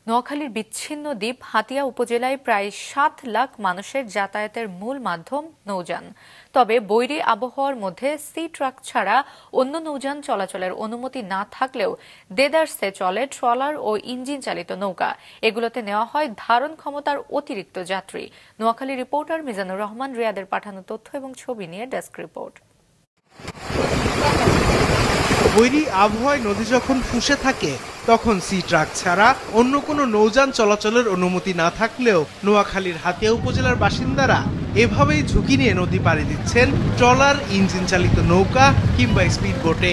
নোয়াখালীর বিচ্ছিন্ন দ্বীপ হাতিয়া উপজেলায় প্রায় ৭ লাখ মানুষের যাতায়াতের মূল মাধ্যম নৌযান। তবে বৈরী আবহাওয়ার মধ্যে সি ট্রাক ছাড়া অন্য নৌযান চলাচলের অনুমতি না থাকলেও দেদারসে চলে ট্রলার ও ইঞ্জিন চালিত নৌকা। এগুলোতে নেওয়া হয় ধারণ ক্ষমতার অতিরিক্ত যাত্রী। নোয়াখালী রিপোর্টার মিজানুর রহমান রিয়াদের পাঠানো তথ্য এবং ছবি নিয়ে ডেস্ক রিপোর্ট। বৈরী আবহাওয়ায় নদী যখন ফুঁসে থাকে তখন সি ট্রাক ছাড়া অন্য কোনো নৌযান চলাচলের অনুমতি না থাকলেও নোয়াখালীর হাতিয়া উপজেলার বাসিন্দারা এভাবেই ঝুঁকি নিয়ে নদী পাড়ি দিচ্ছেন ট্রলার, ইঞ্জিন চালিত নৌকা কিংবা স্পিড বোটে।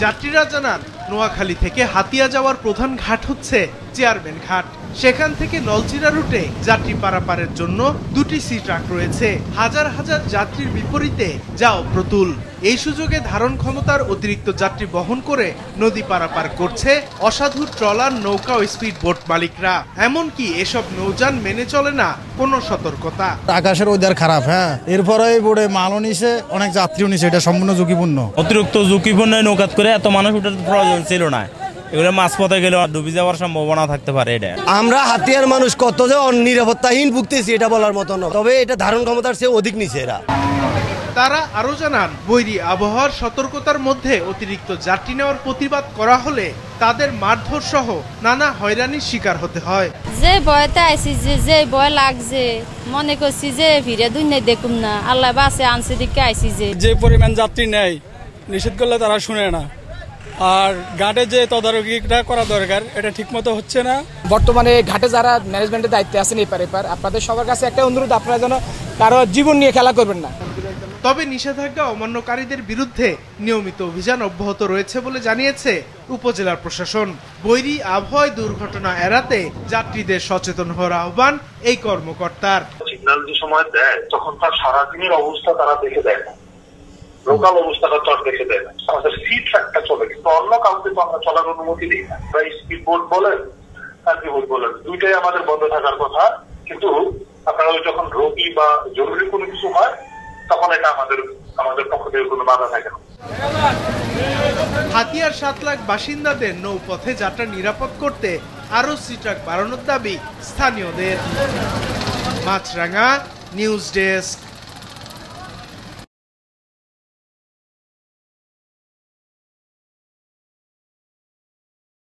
যাত্রীরা জানান, নোয়াখালী থেকে হাতিয়া যাওয়ার প্রধান ঘাট হচ্ছে চেয়ারম্যান ঘাট। সেখান থেকে নলচিরা রুটে যাত্রী পারাপারের জন্য 2টি সি ট্রাক রয়েছে। হাজার হাজার যাত্রীর বিপরীতে যা অপ্রতুল। এই সুযোগে ধারণ ক্ষমতার অতিরিক্ত যাত্রী বহন করে নদী পারাপার করছে অসাধু ট্রলার, নৌকা ও স্পিড বোট মালিকরা। এমনকি এসব নৌযান মেনে চলে না কোনো সতর্কতা। আকাশের ওয়েদার খারাপ, এরপরে এই বোর্ডে মালও নিছে, অনেক যাত্রীও নিছে। এটা সম্পূর্ণ ঝুঁকিপূর্ণ। অতিরিক্ত ঝুঁকিপূর্ণ নৌকাত করে এত মানুষ ওঠার প্রয়োজন ছিল না। এগুলো মাঝপথে গেলে ডুবে যাওয়ার সম্ভাবনা থাকতে পারে। এটা আমরা হাতিয়ার মানুষ কত যে নিরাপত্তাহীন ভুগতেছি এটা বলার মতো না। তবে এটা ধারণ ক্ষমতার চেয়ে অধিক নিছে এরা। তারা আরো জানান, বৈরী আবহাওয়ার সতর্কতার মধ্যে অতিরিক্ত যাত্রী নেওয়ার প্রতিবাদ করা হলে তাদের মারধর সহ নানা হয়রানির শিকার হতে হয়। যে ভয়তে আইসি, যে ভয় লাগছে, মনে করছি যে ভিড়ে দুনিয়া দেখুম না, আল্লাহ বাসে আনছে দিকে আইসি। যে পরিমাণ যাত্রী নেয় নিষেধ করলে তারা শুনে না। আর ঘাটে যে তদারকিটা করা দরকার এটা ঠিকমতো হচ্ছে না। বর্তমানে ঘাটে যারা ম্যানেজমেন্টের দায়িত্বে আছেন এপার আপনাদের সবার কাছে একটা অনুরোধ, আপনারা যেন কারো জীবন নিয়ে খেলা করবেন না। তবে নিষেধাজ্ঞা অমান্যকারীদের বিরুদ্ধে নিয়মিত অভিযান অব্যাহত রয়েছে বলে জানিয়েছে উপজেলার প্রশাসন। বৈরী আবহাওয়ায় দুর্ঘটনা এড়াতে যাত্রীদের সচেতন হওয়ার আহ্বান এই কর্মকর্তার। সিগন্যাল যে সময় দেয় তখন তার সারাদিনের অবস্থা তারা দেখে দেয় না, লোকাল অবস্থাটা তো আর দেখে দেয় না। আমাদের সি ট্রাকটা চলে, কিন্তু অন্য কাউকে তো আমরা চলার অনুমতি দিই না। স্পিড বোট বলেন আর কি বোট বলেন, দুইটাই আমাদের বন্ধ থাকার কথা। কিন্তু আপনারা যখন রোগী বা জরুরি কোনো কিছু হয় তখন এটা আমাদের পক্ষ থেকে কোনো বাধা থাকে না। হাতিয়ার 7 লাখ বাসিন্দাদের নৌপথে যাত্রা নিরাপদ করতে আরো সি ট্রাক বাড়ানোর দাবি স্থানীয়দের। মাছরাঙা, নিউজ ডেস্ক।